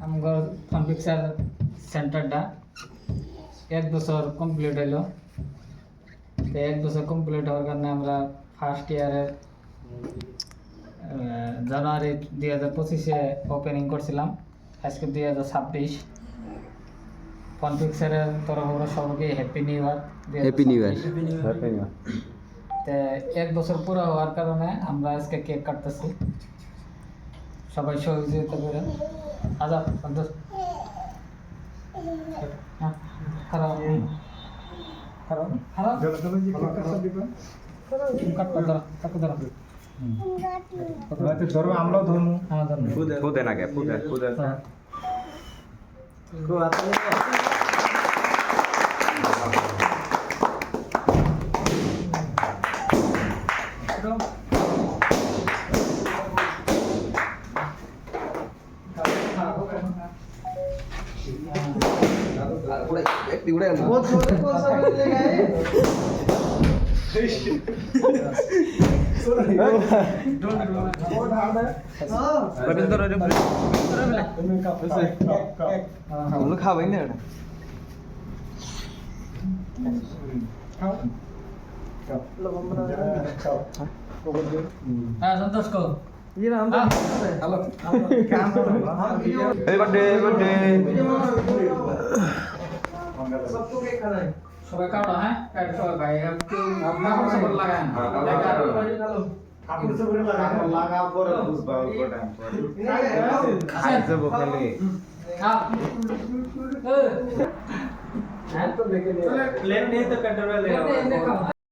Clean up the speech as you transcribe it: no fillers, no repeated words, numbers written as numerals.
আমার phone picture সেন্টারটা 1 বছর কমপ্লিট হলো। তো 1 বছর কমপ্লিট হওয়ার কারণে আমরা ফার্স্ট ইয়ারের জানুয়ারি 2025-এ ওপেনিং করছিলাম। আজকে 2026। ফোন পিকচারের তরফে সবাইকে happy new year. Happy new year. তো 1 বছর পুরো হওয়ার কারণে আমরা আজকে কেক কাটতেছি। সবাই সহযোগিতা করে আজাদ সন্তোষ খারাপ খারাপ খারাপ ধরো আমরাও ধরবো ফুদে না গে ফুদে ফুদে খাবাই না হ্যাঁ সন্তোষ কো সবাই কাটো হ্যাঁ সবাই ভাই কেউ কাপড় সাপড় লাগায় প্লেন नहीं तो कटर वाले